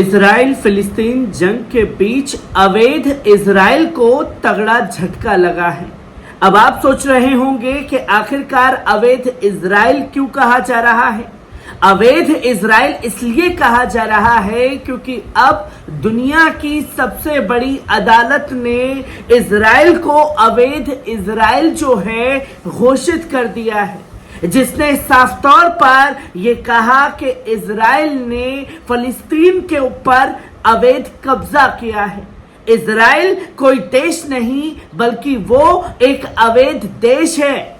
Israel फिलिस्तीन जंग के बीच अवैध इजराइल को तगड़ा झटका लगा है। अब आप सोच रहे होंगे कि आखिरकार अवैध इजराइल क्यों कहा जा रहा है। अवैध इजराइल इसलिए कहा जा रहा है क्योंकि अब दुनिया की सबसे बड़ी अदालत ने इजराइल को अवैध इजराइल जो है घोषित कर दिया है, जिसने साफ तौर पर यह कहा कि इजराइल ने फिलिस्तीन के ऊपर अवैध कब्जा किया है। इजराइल कोई देश नहीं बल्कि वो एक अवैध देश है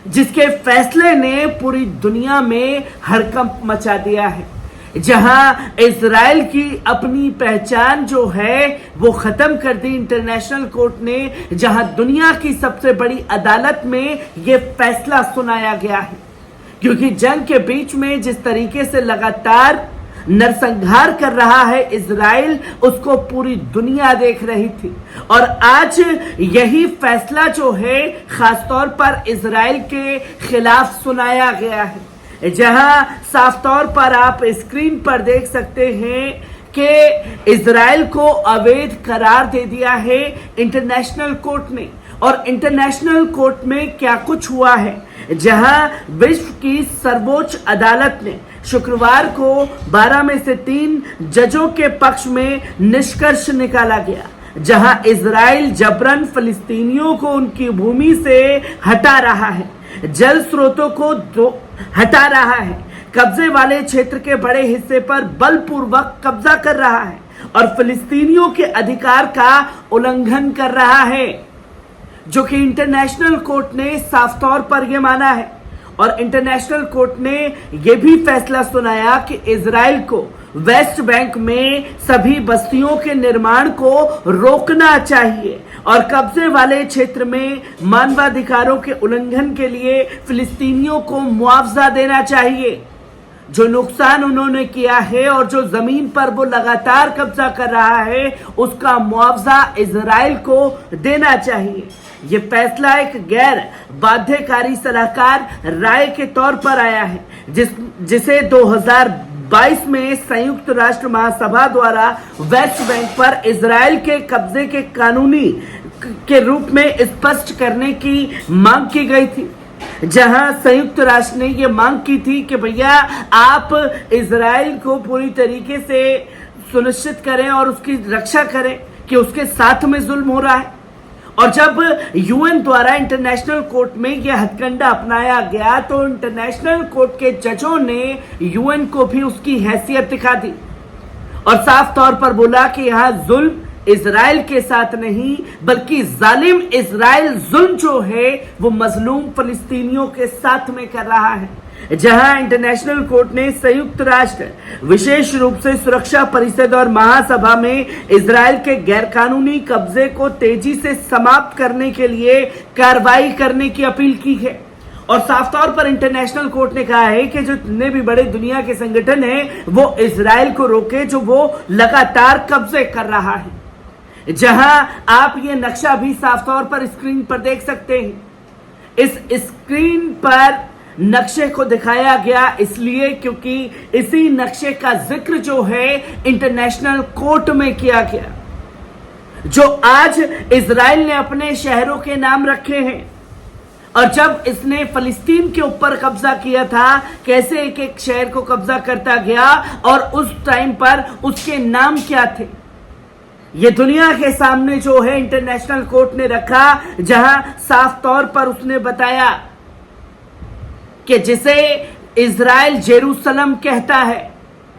जिसके फैसले ने पूरी दुनिया में हड़कंप मचा दिया है। जहां इजराइल की अपनी पहचान जो है वो खत्म कर दी इंटरनेशनल कोर्ट ने, जहां दुनिया की सबसे बड़ी अदालत में ये फैसला सुनाया गया है। क्योंकि जंग के बीच में जिस तरीके से लगातार नरसंहार कर रहा है इजराइल, उसको पूरी दुनिया देख रही थी और आज यही फैसला जो है खासतौर पर इजराइल के खिलाफ सुनाया गया है। जहां साफ तौर पर आप स्क्रीन पर देख सकते हैं कि इजराइल को अवैध करार दे दिया है इंटरनेशनल कोर्ट ने। और इंटरनेशनल कोर्ट में क्या कुछ हुआ है, जहां विश्व की सर्वोच्च अदालत ने शुक्रवार को 12 में से 3 जजों के पक्ष में निष्कर्ष निकाला गया, जहां इजराइल जबरन फिलिस्तीनियों को उनकी भूमि से हटा रहा है, जल स्रोतों को हटा रहा है, कब्जे वाले क्षेत्र के बड़े हिस्से पर बलपूर्वक कब्जा कर रहा है और फिलिस्तीनियों के अधिकार का उल्लंघन कर रहा है, जो कि इंटरनेशनल कोर्ट ने साफ तौर पर यह माना है। और इंटरनेशनल कोर्ट ने यह भी फैसला सुनाया कि इजराइल को वेस्ट बैंक में सभी बस्तियों के निर्माण को रोकना चाहिए और कब्जे वाले क्षेत्र में मानवाधिकारों के उल्लंघन के लिए फिलिस्तीनियों को मुआवजा देना चाहिए। जो नुकसान उन्होंने किया है और जो जमीन पर वो लगातार कब्जा कर रहा है, उसका मुआवजा इजराइल को देना चाहिए। ये फैसला एक गैर बाध्यकारी सलाहकार राय के तौर पर आया है, जिसे 2022 में संयुक्त राष्ट्र महासभा द्वारा वेस्ट बैंक पर इजराइल के कब्जे के कानूनी के रूप में स्पष्ट करने की मांग की गई थी। जहां संयुक्त राष्ट्र ने यह मांग की थी कि भैया आप इजराइल को पूरी तरीके से सुनिश्चित करें और उसकी रक्षा करें कि उसके साथ में जुल्म हो रहा है। और जब यूएन द्वारा इंटरनेशनल कोर्ट में यह हथकंडा अपनाया गया तो इंटरनेशनल कोर्ट के जजों ने यूएन को भी उसकी हैसियत दिखा दी और साफ तौर पर बोला कि यहां जुल्म इजराइल के साथ नहीं बल्कि जालिम इजराइल जुल्म जो है वो मजलूम फिलिस्तीनियों के साथ में कर रहा है। जहां इंटरनेशनल कोर्ट ने संयुक्त राष्ट्र विशेष रूप से सुरक्षा परिषद और महासभा में इजराइल के गैरकानूनी कब्जे को तेजी से समाप्त करने के लिए कार्रवाई करने की अपील की है। और साफ तौर पर इंटरनेशनल कोर्ट ने कहा है कि जो जितने भी बड़े दुनिया के संगठन हैं वो इजराइल को रोके जो वो लगातार कब्जे कर रहा है। जहां आप ये नक्शा भी साफ तौर पर स्क्रीन पर देख सकते हैं। इस स्क्रीन पर नक्शे को दिखाया गया इसलिए क्योंकि इसी नक्शे का जिक्र जो है इंटरनेशनल कोर्ट में किया गया, जो आज इजराइल ने अपने शहरों के नाम रखे हैं। और जब इसने फिलिस्तीन के ऊपर कब्जा किया था, कैसे एक एक शहर को कब्जा करता गया और उस टाइम पर उसके नाम क्या थे, ये दुनिया के सामने जो है इंटरनेशनल कोर्ट ने रखा। जहां साफ तौर पर उसने बताया कि जिसे इजराइल जेरूसलम कहता है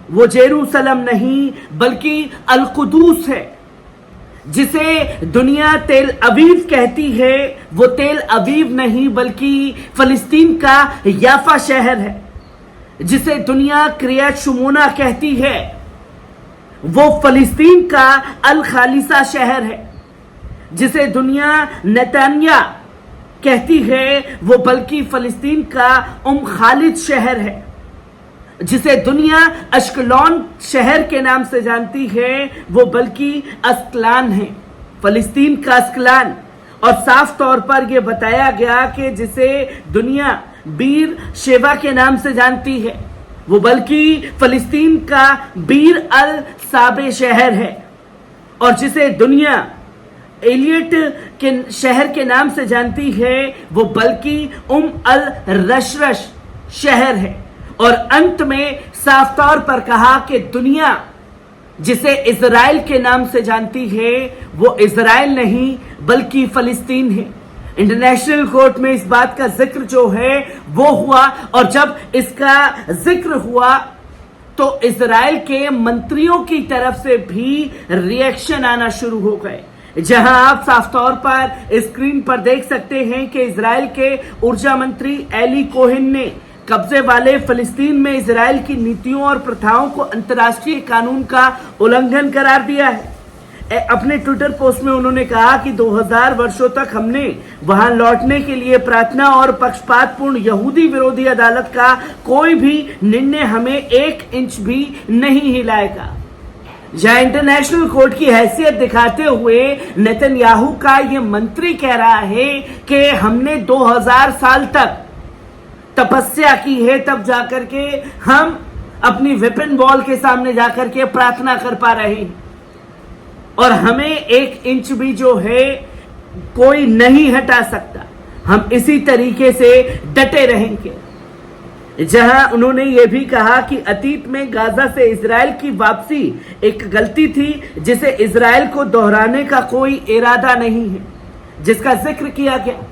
वो जेरूसलम नहीं बल्कि अल कुदूस है। जिसे दुनिया तेल अवीव कहती है वो तेल अवीव नहीं बल्कि फिलिस्तीन का याफा शहर है। जिसे दुनिया क्रियात शुमोना कहती है वो फिलिस्तीन का अल खालिसा शहर है। जिसे दुनिया नेतान्या कहती है वो बल्कि फिलिस्तीन का खालिद शहर है। जिसे दुनिया अश्कलॉन शहर के नाम से जानती है वो बल्कि अस्कलान है, फिलिस्तीन का अस्कलान। और साफ तौर पर यह बताया गया कि जिसे दुनिया बीर शेवा के नाम से जानती है वो बल्कि फिलिस्तीन का बीर अल साबे शहर है और जिसे दुनिया एलियट के शहर के नाम से जानती है, वो बल्कि अल रशरश शहर है। और अंत में साफ तौर पर कहा कि दुनिया जिसे इजराइल के नाम से जानती है, वो इजराइल नहीं बल्कि फिलिस्तीन है। इंटरनेशनल कोर्ट में इस बात का जिक्र जो है वो हुआ, और जब इसका जिक्र हुआ तो इजराइल के मंत्रियों की तरफ से भी रिएक्शन आना शुरू हो गए, जहां आप साफ तौर पर स्क्रीन पर देख सकते हैं कि इजराइल के ऊर्जा मंत्री एली कोहेन ने कब्जे वाले फिलिस्तीन में इजराइल की नीतियों और प्रथाओं को अंतर्राष्ट्रीय कानून का उल्लंघन करार दिया है। अपने ट्विटर पोस्ट में उन्होंने कहा कि 2000 वर्षों तक हमने वहां लौटने के लिए प्रार्थना और पक्षपातपूर्ण यहूदी विरोधी अदालत का कोई भी निर्णय हमें 1 इंच भी नहीं हिलाएगा। जहां इंटरनेशनल कोर्ट की हैसियत दिखाते हुए नेतन्याहू का ये मंत्री कह रहा है कि हमने 2000 साल तक तपस्या की है, तब जाकर के हम अपनी वेपन वॉल के सामने जाकर के प्रार्थना कर पा रहे हैं, और हमें 1 इंच भी जो है कोई नहीं हटा सकता। हम इसी तरीके से डटे रहेंगे। जहां उन्होंने ये भी कहा कि अतीत में गाजा से इजराइल की वापसी एक गलती थी जिसे इजराइल को दोहराने का कोई इरादा नहीं है, जिसका जिक्र किया गया।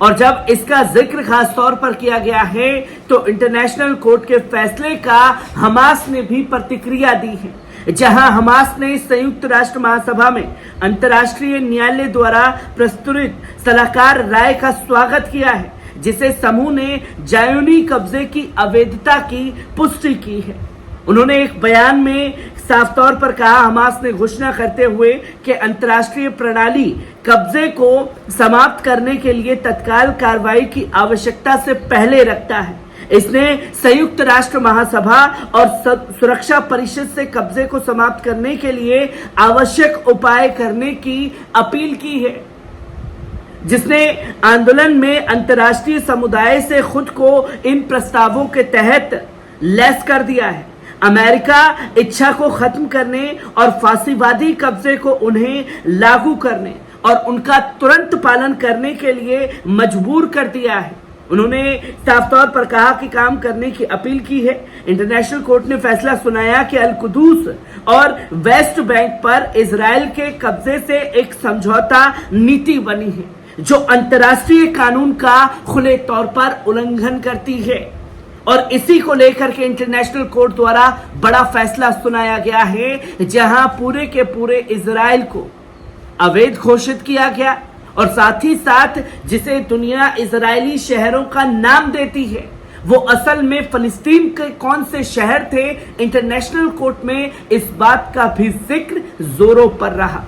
और जब इसका जिक्र खास तौर पर किया गया है तो इंटरनेशनल कोर्ट के फैसले का हमास ने भी प्रतिक्रिया दी है, जहां हमास ने संयुक्त राष्ट्र महासभा में अंतर्राष्ट्रीय न्यायालय द्वारा प्रस्तुत सलाहकार राय का स्वागत किया है, जिसे समूह ने जायोनी कब्जे की अवैधता की पुष्टि की है। उन्होंने एक बयान में साफ तौर पर कहा, हमास ने घोषणा करते हुए कि अंतर्राष्ट्रीय प्रणाली कब्जे को समाप्त करने के लिए तत्काल कार्रवाई की आवश्यकता से पहले रखता है। इसने संयुक्त राष्ट्र महासभा और सुरक्षा परिषद से कब्जे को समाप्त करने के लिए आवश्यक उपाय करने की अपील की है, जिसने आंदोलन में अंतर्राष्ट्रीय समुदाय से खुद को इन प्रस्तावों के तहत लैस कर दिया है। अमेरिका इच्छा को खत्म करने और फांसीवादी कब्जे को उन्हें लागू करने और उनका तुरंत पालन करने के लिए मजबूर कर दिया है। उन्होंने साफ तौर पर कहा कि काम करने की अपील की है। इंटरनेशनल कोर्ट ने फैसला सुनाया कि अल कुदूस और वेस्ट बैंक पर इजराइल के कब्जे से एक समझौता नीति बनी है, जो अंतर्राष्ट्रीय कानून का खुले तौर पर उल्लंघन करती है। और इसी को लेकर के इंटरनेशनल कोर्ट द्वारा बड़ा फैसला सुनाया गया है, जहां पूरे के पूरे इजराइल को अवैध घोषित किया गया, और साथ ही साथ जिसे दुनिया इजरायली शहरों का नाम देती है, वो असल में फिलिस्तीन के कौन से शहर थे। इंटरनेशनल कोर्ट में इस बात का भी जिक्र जोरों पर रहा।